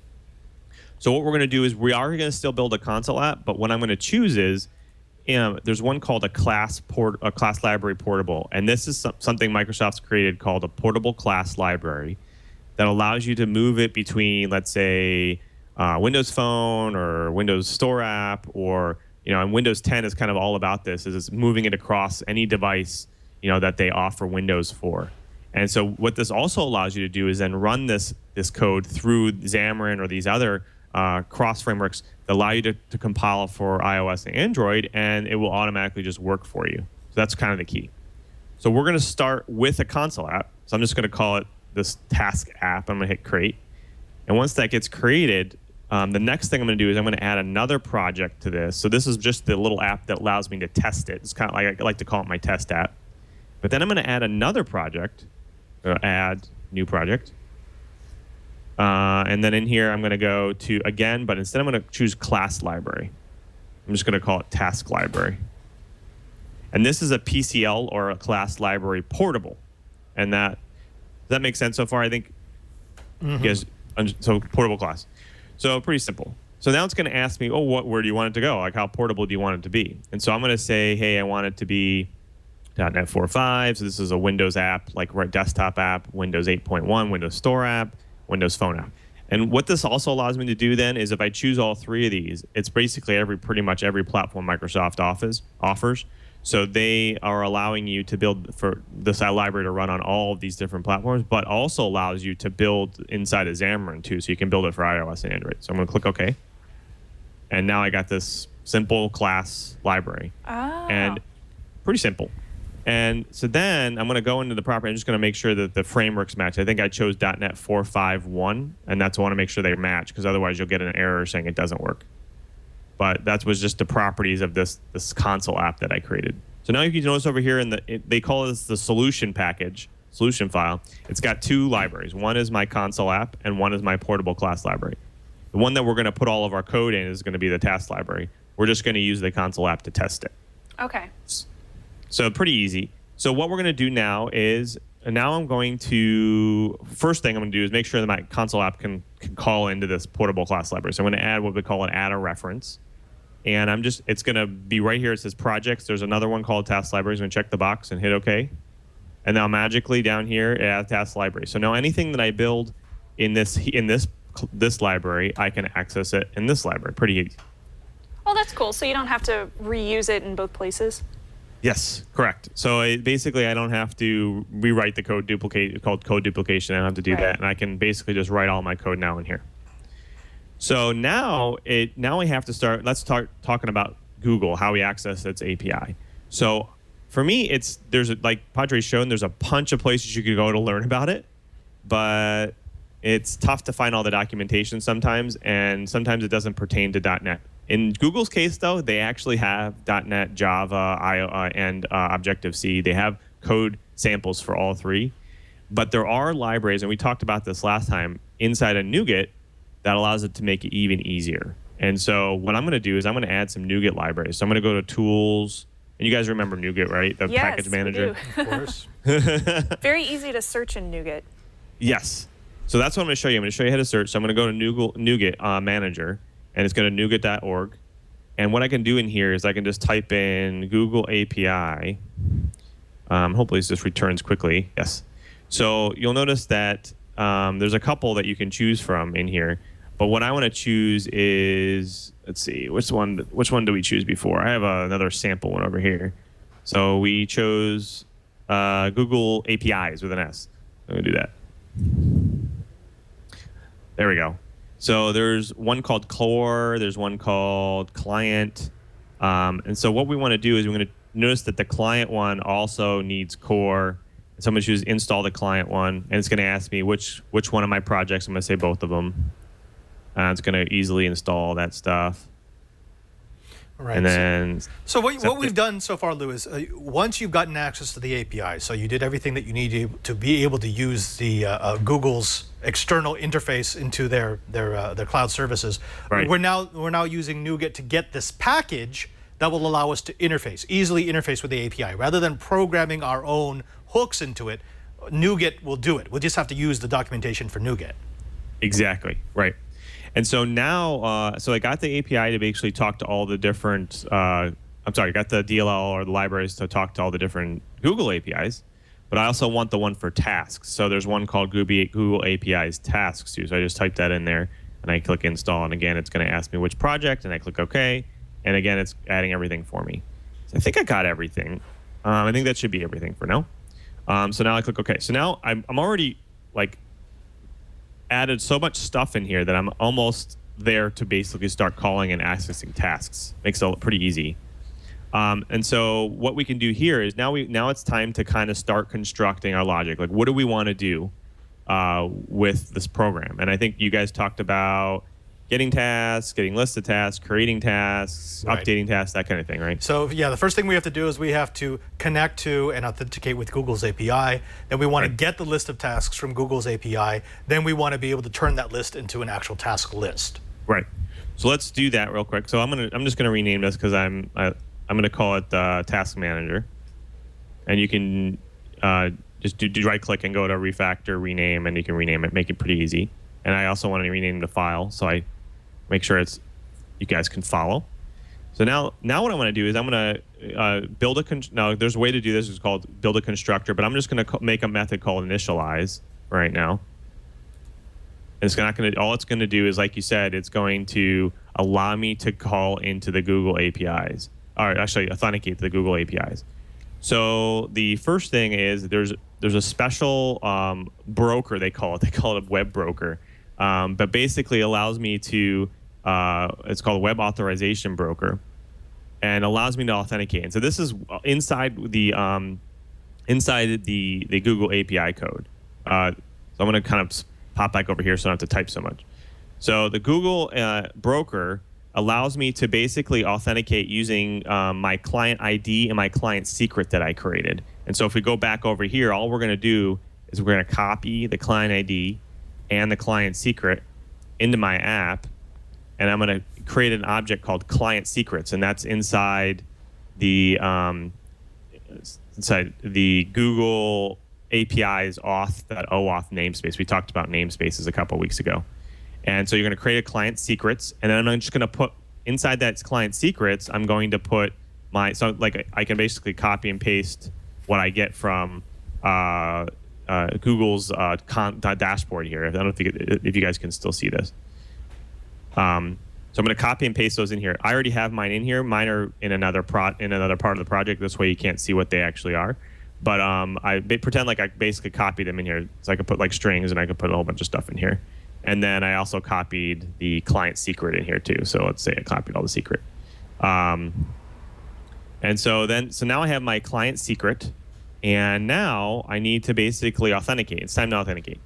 So what we're going to do is we are going to still build a console app, but what I'm going to choose is there's one called a class library portable, and this is something Microsoft's created called a portable class library that allows you to move it between, let's say, Windows Phone or Windows Store app, or and Windows 10 is kind of all about this. Is it's moving it across any device that they offer Windows for. And so what this also allows you to do is then run this code through Xamarin or these other cross frameworks that allow you to compile for iOS and Android, and it will automatically just work for you. So that's kind of the key. So we're going to start with a console app. So I'm just going to call it this task app. I'm going to hit create. And once that gets created, the next thing I'm going to do is I'm going to add another project to this. So this is just the little app that allows me to test it. It's kind of like I like to call it my test app. But then I'm going to add another project, add new project. And then in here, I'm going to go to, again, but instead I'm going to choose class library. I'm just going to call it task library. And this is a PCL or a class library portable. And does that make sense so far? I think, yes, so portable class. So pretty simple. So now it's going to ask me, where do you want it to go? Like, how portable do you want it to be? And so I'm going to say, hey, I want it to be .NET 4.5. So this is a Windows app, like desktop app, Windows 8.1, Windows Store app, Windows Phone app. And what this also allows me to do then is if I choose all three of these, it's basically pretty much every platform Microsoft offers. So they are allowing you to build for this library to run on all of these different platforms, but also allows you to build inside of Xamarin too. So you can build it for iOS and Android. So I'm going to click OK. And now I got this simple class library. Oh. And pretty simple. And so then I'm going to go into the property. I'm just going to make sure that the frameworks match. I think I chose .NET 4.5.1, and that's I want to make sure they match, because otherwise you'll get an error saying it doesn't work. But that was just the properties of this console app that I created. So now you can notice over here, they call this the solution file. It's got two libraries. One is my console app, and one is my portable class library. The one that we're going to put all of our code in is going to be the task library. We're just going to use the console app to test it. Okay. So pretty easy. So what we're going to do now is, first thing I'm going to do is make sure that my console app can call into this portable class library. So I'm going to add what we call an add a reference. And it's going to be right here. It says projects. There's another one called task library. I'm going to check the box and hit OK. And now magically down here, it adds task library. So now anything that I build in this library, I can access it in this library. Pretty easy. Oh, that's cool. So you don't have to reuse it in both places? Yes, correct. So basically, I don't have to rewrite the code called code duplication. I don't have to do that. And I can basically just write all my code now in here. So now we have to start. Let's start talking about Google, how we access its API. So for me, like Padre's shown, there's a bunch of places you could go to learn about it, but it's tough to find all the documentation sometimes, and sometimes it doesn't pertain to .NET. In Google's case, though, they actually have .NET, Java, and Objective-C. They have code samples for all three, but there are libraries, and we talked about this last time, inside of NuGet that allows it to make it even easier. And so what I'm going to do is I'm going to add some NuGet libraries. So I'm going to go to Tools, and you guys remember NuGet, right? The Yes, package manager. we do. Of course. Very easy to search in NuGet. Yes. So that's what I'm going to show you. I'm going to show you how to search. So I'm going to go to NuGet Manager, and it's going to NuGet.org. And what I can do in here is I can just type in Google API. Hopefully this just returns quickly. Yes. So you'll notice that there's a couple that you can choose from in here. But what I want to choose is, let's see, which one do we choose before? I have another sample one over here. So we chose Google APIs with an S. I'm going to do that. There we go. So there's one called Core, there's one called Client. And so what we want to do is we're going to notice that the client one also needs Core. So I'm going to choose install the client one, and it's going to ask me which one of my projects. I'm going to say both of them. It's going to easily install that stuff. Right. And then So what we've done so far, Lou, is once you've gotten access to the API, so you did everything that you need to be able to use the Google's external interface into their cloud services. Right. We're now using NuGet to get this package that will allow us to easily interface with the API. Rather than programming our own hooks into it, NuGet will do it. We'll just have to use the documentation for NuGet. Exactly, right. And so now, so I got the API to basically talk to all the different, I got the DLL or the libraries to talk to all the different Google APIs, but I also want the one for tasks. So there's one called Google APIs tasks too. So I just type that in there and I click install. And again, it's going to ask me which project, and I click OK. And again, it's adding everything for me. So I think I got everything. I think that should be everything for now. So now I click OK. So now I'm already added so much stuff in here that I'm almost there to basically start calling and accessing tasks. Makes it pretty easy. And so what we can do here is now it's time to kind of start constructing our logic. Like, what do we want to do with this program? And I think you guys talked about getting tasks, getting lists of tasks, creating tasks, Right. updating tasks, that kind of thing, right? So yeah, the first thing we have to do is we have to connect to and authenticate with Google's API. Then we want to get the list of tasks from Google's API. Then we want to be able to turn that list into an actual task list. Right. So let's do that real quick. So I'm just gonna rename this because I'm gonna call it Task Manager, and you can just do right click and go to refactor, rename, and you can rename it, make it pretty easy. And I also want to rename the file, so I make sure you guys can follow. So now what I want to do is I'm going to build now there's a way to do this. It's called build a constructor, but I'm just going to make a method called initialize right now. And all it's going to do is, like you said, it's going to allow me to call into the Google APIs, or actually authenticate to the Google APIs. So the first thing is there's a special broker, they call it a web broker, but basically allows me to it's called a web authorization broker, and allows me to authenticate. And so this is inside the Google API code. So I'm going to kind of pop back over here so I don't have to type so much. So the Google broker allows me to basically authenticate using my client ID and my client secret that I created. And so if we go back over here, all we're going to do is we're going to copy the client ID and the client secret into my app, and I'm going to create an object called client secrets, and that's inside the Google API's auth.oauth namespace. We talked about namespaces a couple weeks ago. And so you're going to create a client secrets, and then I'm just going to put inside that client secrets, I'm going to put I can basically copy and paste what I get from Google's dashboard here. I don't know if you guys can still see this. So I'm going to copy and paste those in here. I already have mine in here. Mine are in another part of the project. This way you can't see what they actually are. But I pretend like I basically copied them in here. So I could put like strings, and I could put a whole bunch of stuff in here. And then I also copied the client secret in here too. So let's say I copied all the secret. And so now I have my client secret, and now I need to basically authenticate. It's time to authenticate.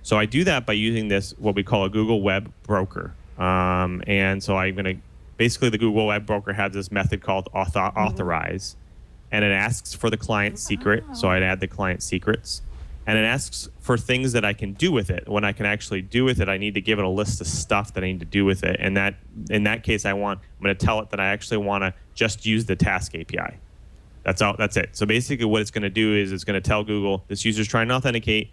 So I do that by using this, what we call a Google Web Broker. And so I'm going to, basically the Google Web Broker has this method called authorize, and it asks for the client secret. So I'd add the client secrets. And it asks for things that I can do with it. When I can actually do with it, I need to give it a list of stuff that I need to do with it. And that, in that case, I'm going to tell it that I actually want to just use the task API. That's all. That's it. So basically, what it's going to do is it's going to tell Google this user's trying to authenticate,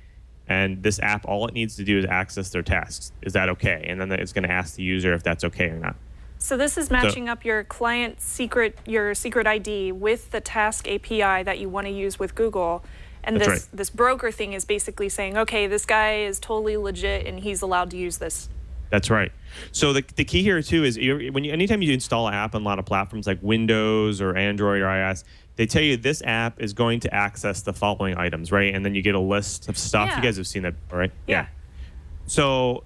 and this app, all it needs to do is access their tasks. Is that okay? And then it's going to ask the user if that's okay or not. So this is matching up your client secret, your secret ID, with the task API that you want to use with Google. And this broker thing is basically saying, okay, this guy is totally legit and he's allowed to use this. That's right. So the key here too is anytime you install an app on a lot of platforms like Windows or Android or iOS, they tell you this app is going to access the following items, right? And then you get a list of stuff. Yeah. You guys have seen that, right? Yeah. So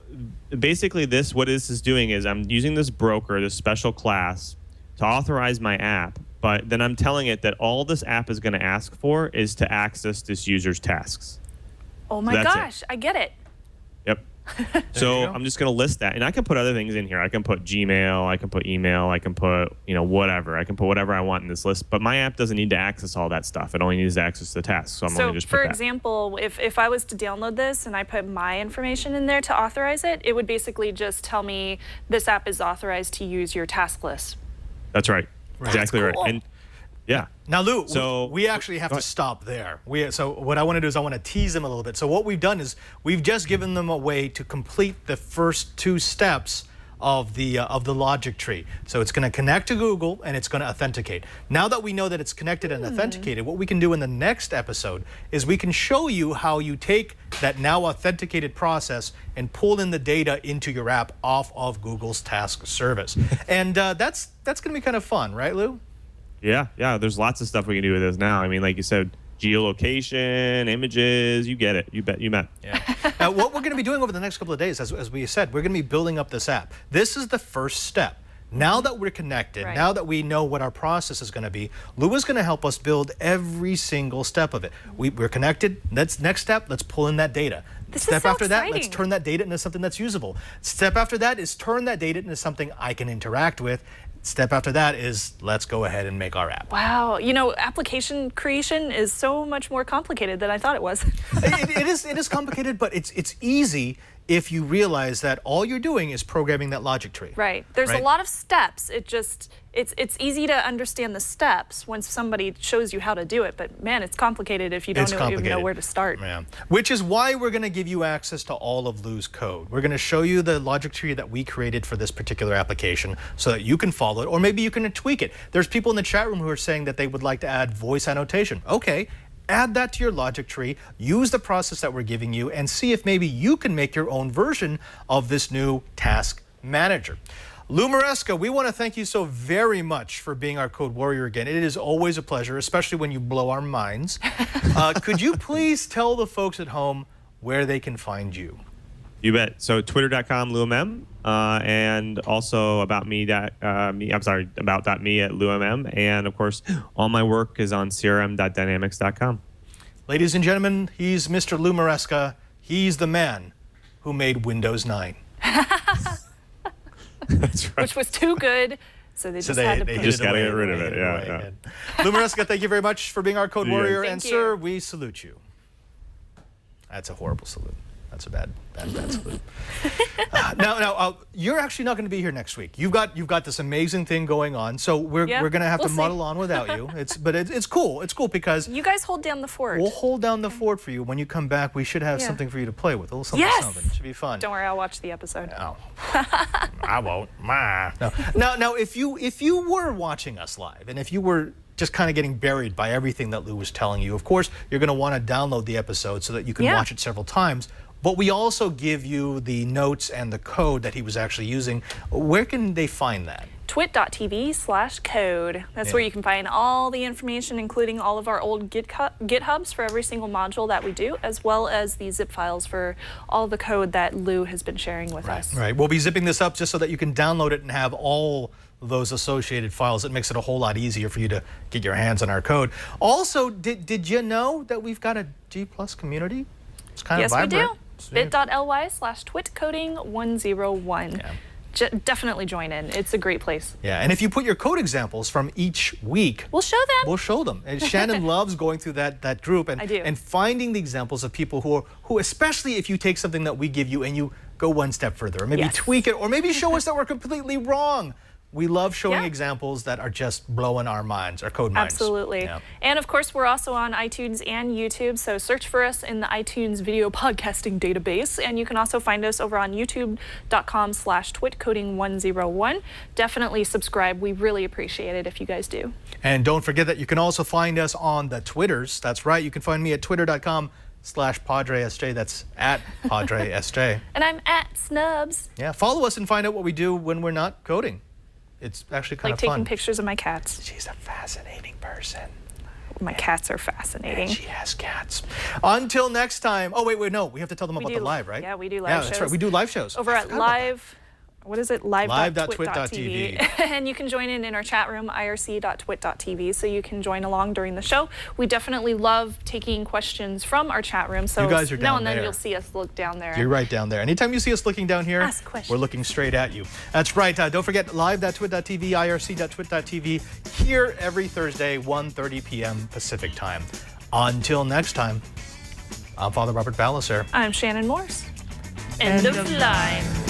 basically what this is doing is I'm using this broker, this special class, to authorize my app. But then I'm telling it that all this app is going to ask for is to access this user's tasks. Oh my gosh, I get it. Yep. So I'm just going to list that. And I can put other things in here. I can put Gmail, I can put email, I can put, whatever. I can put whatever I want in this list. But my app doesn't need to access all that stuff. It only needs to access the tasks. So I'm only just put for that. example, if I was to download this and I put my information in there to authorize it, it would basically just tell me this app is authorized to use your task list. That's right. Exactly That's cool. right. And yeah. Now, Lou, So- we actually have to stop there. So what I want to do is I want to tease them a little bit. So what we've done is we've just given them a way to complete the first two steps of the logic tree. So it's going to connect to Google and it's going to authenticate. Now that we know that it's connected and authenticated, what we can do in the next episode is we can show you how you take that now authenticated process and pull in the data into your app off of Google's task service. And that's going to be kind of fun, right, Lou? Yeah. There's lots of stuff we can do with this now. I mean, like you said, geolocation, images, you get it. You bet. Yeah. Now, what we're going to be doing over the next couple of days, as we said, we're going to be building up this app. This is the first step. Now that we're connected, now that we know what our process is going to be, Lou is going to help us build every single step of it. We're connected. Next step, let's pull in that data. Step after that, let's turn that data into something that's usable. Step after that is turn that data into something I can interact with. Step after that is let's go ahead and make our app. Wow, application creation is so much more complicated than I thought it was. It is complicated, but it's easy if you realize that all you're doing is programming that logic tree. Right. There's a lot of steps. It's easy to understand the steps when somebody shows you how to do it, but man, it's complicated if you don't even know where to start. Yeah. Which is why we're going to give you access to all of Lou's code. We're going to show you the logic tree that we created for this particular application so that you can follow it, or maybe you can tweak it. There's people in the chat room who are saying that they would like to add voice annotation. Okay. Add that to your logic tree, use the process that we're giving you, and see if maybe you can make your own version of this new task manager. Lou Maresca, we want to thank you so very much for being our code warrior again. It is always a pleasure, especially when you blow our minds. Could you please tell the folks at home where they can find you? You bet. So twitter.com/LouMM, and also about.me at LouMM. And of course, all my work is on crm.dynamics.com. Ladies and gentlemen, he's Mr. Lou Maresca. He's the man who made Windows 9. That's right. Which was too good, so they just had to put just it got to away. get rid of it. Yeah. Lou Maresca, thank you very much for being our code warrior. Thank and you. sir, we salute you. That's a horrible salute. That's a bad salute. Now, you're actually not going to be here next week. You've got this amazing thing going on, so we're going to have to muddle on without you. But it's cool. It's cool because You guys hold down the fort. we'll hold down the fort for you. When you come back, we should have something for you to play with. A little something, Yes! something. It should be fun. Don't worry, I'll watch the episode. No. I won't. No. Now, if you were watching us live, and if you were just kind of getting buried by everything that Lou was telling you, of course, you're going to want to download the episode so that you can watch it several times. But we also give you the notes and the code that he was actually using. Where can they find that? twit.tv/code. That's where you can find all the information, including all of our old GitHubs for every single module that we do, as well as the zip files for all the code that Lou has been sharing with us. Right. We'll be zipping this up just so that you can download it and have all those associated files. It makes it a whole lot easier for you to get your hands on our code. Also, did you know that we've got a G+ community? It's kind Yes, of vibrant. we do. bit.ly/twitcoding101. Yeah. Definitely join in. It's a great place. Yeah, and if you put your code examples from each week, We'll show them. we'll show them. And Shannon loves going through that group and, I do. and finding the examples of people who, especially if you take something that we give you and you go one step further, or maybe Yes. tweak it, or maybe show us that we're completely wrong. We love showing Yeah. examples that are just blowing our minds, our code minds. Absolutely. Yeah. And of course, we're also on iTunes and YouTube, so search for us in the iTunes video podcasting database. And you can also find us over on youtube.com/twitcoding101. Definitely subscribe. We really appreciate it if you guys do. And don't forget that you can also find us on the Twitters. That's right. You can find me at twitter.com/PadreSJ. That's at PadreSJ. And I'm at Snubs, Yeah, follow us and find out what we do when we're not coding. It's actually kind like of taking fun. pictures of my cats. She's a fascinating person. My cats are And fascinating. she has cats. Until next time. Oh, wait, no. We have to tell them about the live, right? Yeah, we do live Yeah, shows. that's right. We do live shows. Over I at forgot about that. live, what is it? Live.twit.tv. Live.twit.tv. And you can join in our chat room, irc.twit.tv, so you can join along during the show. We definitely love taking questions from our chat room. So You guys are now down and then there. you'll see us look down there. You're right down there. Anytime you see us looking down here, Ask questions. we're looking straight at you. That's right. Don't forget live.twit.tv, irc.twit.tv, here every Thursday, 1:30 p.m. Pacific time. Until next time, I'm Father Robert Ballecer. I'm Shannon Morse. End of line.